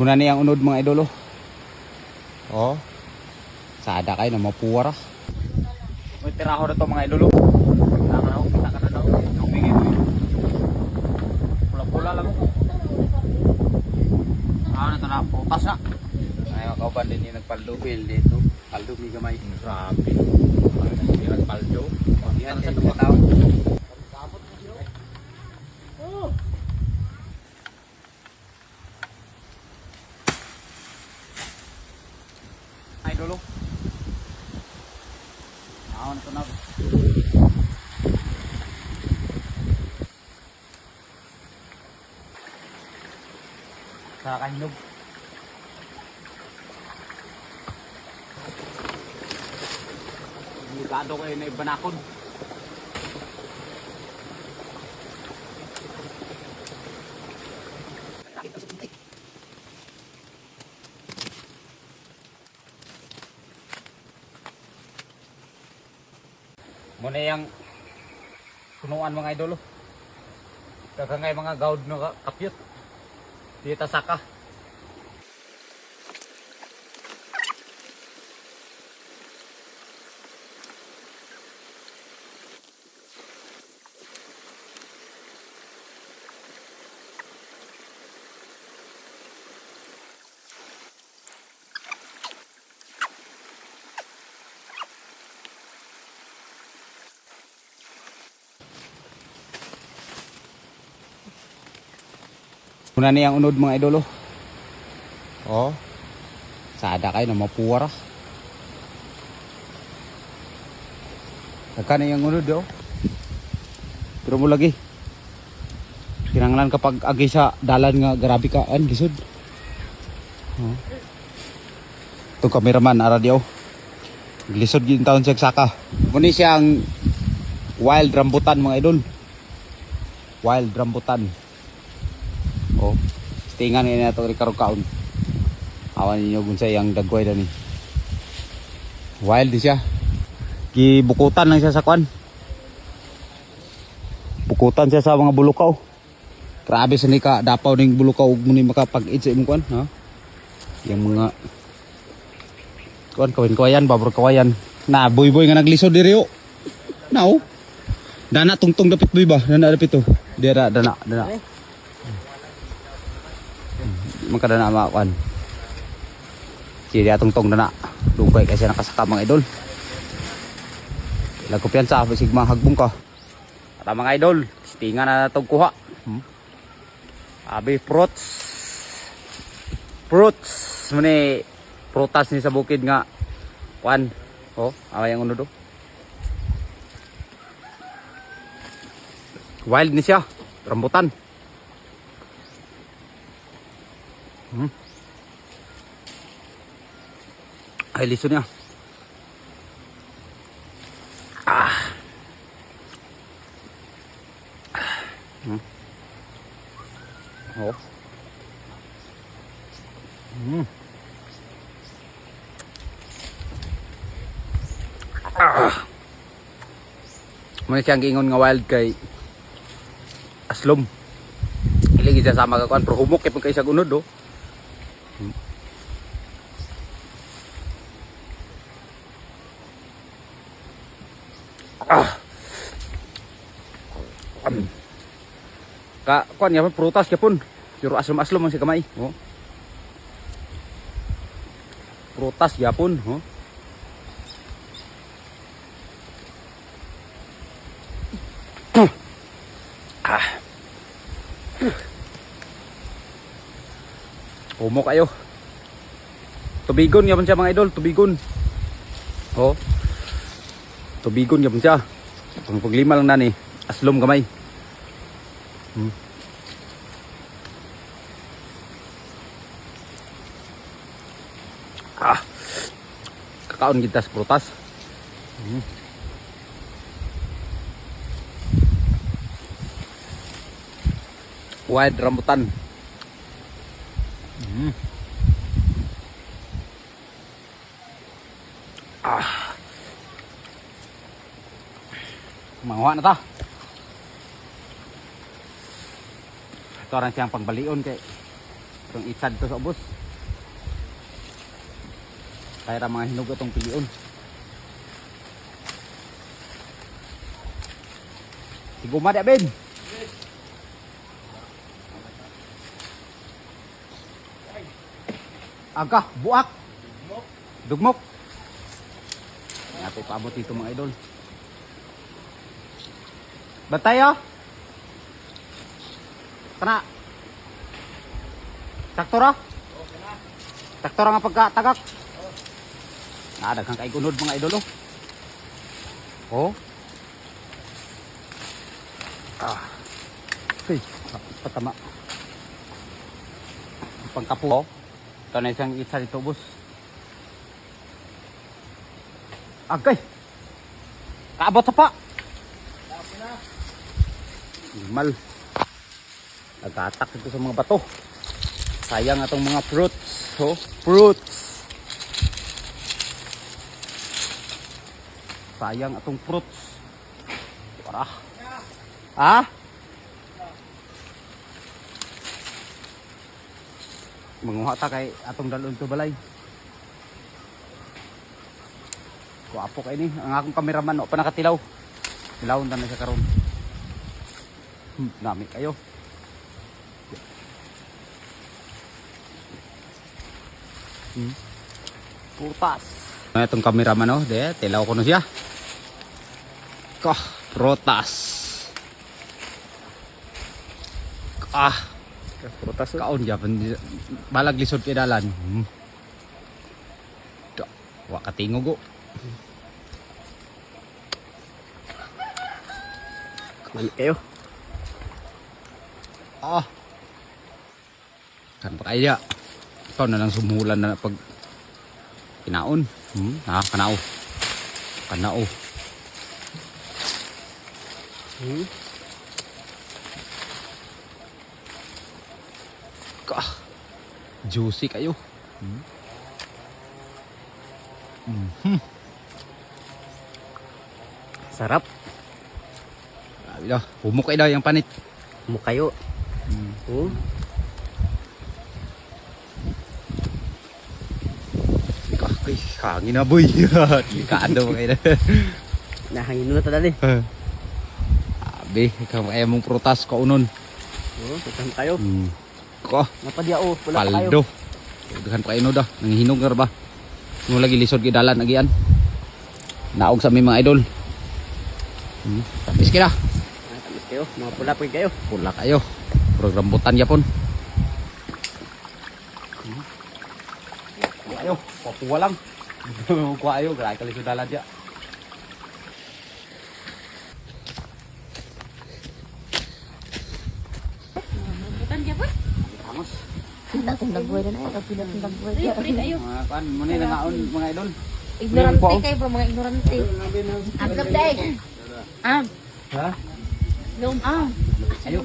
Muna niyang unod mga idolo. Oh. Sada kayo na mapuwara. May tiraho na to mga idolo. Kita ka na daw. Tumingin mo. Pula-pula lang mo. Na ito na. Putas na. Ayaw kauban din yung nagpaldubil dito. Paldumi gamay. Grabe. Nagpaldo. Yan sa itong tao. Idolo. Awan ito na. Sa kahinog. Delikado kayo na ibanakon. Muna yung punuan mga idolo. Kakangay mga gaud na kapyot. Dito saka. Muna niyang unod mga idolo. Oh. Sada kayo na mapuwara. Nagka na yung unod oh. Pero mo lagi. Kinanglan kapag agi sa dalan nga grabe ka an gisod. Oh. Itong kameraman ara di oh. Glisod gin taon siya saka. Muna siyang wild rambutan mga idol. Wild rambutan. Oh, tingan ini ato ri karong kaon. Awan ninyo gunsay ang dagway dani. Wild di siya. Gibukutan lang siya sa kwan. Bukutan siya sa mga bulukaw. Grabe sa ni ka dapaw ning bulukaw ug muni makapag-eat sa imong kwan, ha? Yang mga kwan kawin-kawayan, babor kawayan. Na boy-boy nga naglisod diri oh. Now. Dana tungtong dapit boy ba? Dana dapit to. Dira dana. Magkadana makuan. Sige atong-tong na. Dugay kasi nakasaka mga idol. Lagkupian sa sigma hagbong ka. At mga idol, tinga na natong kuha. Abi fruits. Muni prutas ni sa bukid nga kuan. Oh, away ang uno do. Wild ni siya. Rambutan. Ay liso niya. Oh. Muna siyang giingon nga wild kay aslom. Iligi siya sama kakuan pero humok kay pagkaisa gunod do. Ka kuan ya prutas yapon. Puro aslom-aslom man si kamay. Oh. Prutas yapon, oh. Humok kayo. Tubigon yapon siya mga idol, tubigon. Oh. Tubigon yapon siya. Pang paglima lang nani, aslom kamay. Kakaon kita sa prutas. Wild rambutan. Manguha na ta. Ito rin siyang pangbalion kay Itong isad to sa ubos. Kaya ra mga hinog itong pilion. Siguma di Ben. Aga, buak. Dugmok. Natin paabot dito mga idol. Batay oh. Kana. Saktora? Saktora nga pagkatagak. Daghang kay gunod mga idol oh. Oh. Hey, patama. Pangkapo. Ito na isang isa dito, boss. Agay! Kaabot sa pa! Mal. Nagatak ito sa mga bato. Sayang atong mga fruits. Oh, fruits! Sayang atong fruits. Para. Ah? Manguha ta kay atong dalon to balay. Kuapo kay ni ang akong cameraman no pa nakatilaw. Tilawon ta na siya karon. Nami kayo. Putas. Itong cameraman no, de tilaw ko no siya. Kah, protas. Protas kaon japan balag lisod kay dalan. Wa katingog go. Kamali kayo. Kan pa kaya. Ikaw na lang sumulan na pag kinaon. Kanao. Kanao. Juicy kayo. Sarap. Humok kayo daw yung panit. Humok kayo. Ay, hangin na boy. Likaan daw kayo na. Nahangin na ito dali. Abi, ikaw kaya mong prutas ka unon. Tutan kayo. Ko. Napadya o. Pula pa kayo. Paldo. Daghan pa kayo no da. Nanghinog na ba? Nung lagi lisod kay dalan agian. Naog sa aming mga idol. Tapos kira. Tamis kayo. Mga pula pa kayo. Pula kayo. Program rambutan yapon. Ayo, papuwa lang. Kuha ayo, grabe ka lisod dalan dia. Dagway na na, kapila ng dagway. Mga kan, muna na naon mga idol. Ignorante kayo bro, mga ignorante. Agap day. Ha? Lum. Ayo.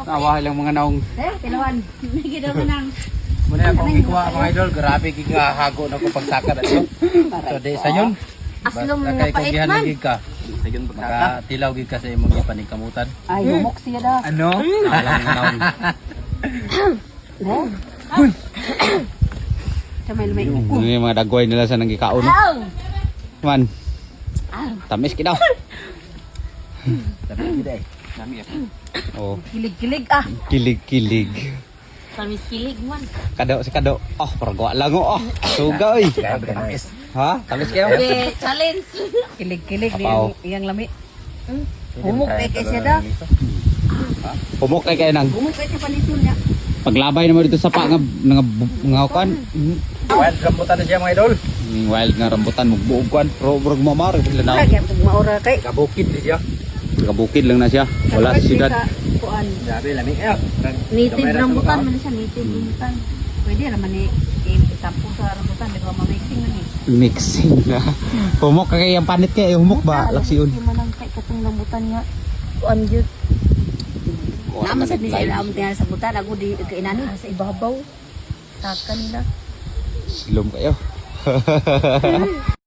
Nawahay lang mga naong. Tinawan. Nagi daw manang. Muna akong ikuha mga idol, grabe kikahago na ko pagsakad ato. So di sa yun. Aslom Basta nga kay kung pait gihan man. gid ka. Sa yun makatilaw gid ka sa imong ipaningkamutan. Ay, humok siya da. Ano? Alam mo naon. Kamay-lumay. Ini yung mga dagway nila sa nangikaon. Man. Tamis kita. Tamis kita eh. Nami oh. Kilig-kilig Kilig-kilig. Tamis kilig man. Kado si kado. Oh, pergwa lang oh. Suga oi. Tamis. Ha? Tamis kayo? Okay, challenge. Kilig-kilig Apaw. yang lami. Humok kay siya da. Humok kay nang. Humok kay siya paliton niya. Paglabay naman dito sa pa nga kan. Wild rambutan na siya mga idol. Wild nga rambutan mugbuog kan. Pero murag mamar sila na. Kaya pag maura kay. Kabukid di siya. Kabukid lang na siya. Wala sa siyudad. Kuan. Sabi lami Native rambutan man siya, native rambutan. Pwede naman ni itampo sa rambutan, di ba ma-mixing man eh. Mixing na. Humok kay ang panit kay humok ba laksiun. Hindi man ang kay katong rambutan nga. Kuan jud. Naman sa nila alam tingala sa butan, ako di kainani sa ibabaw. Taka nila. Silom kayo.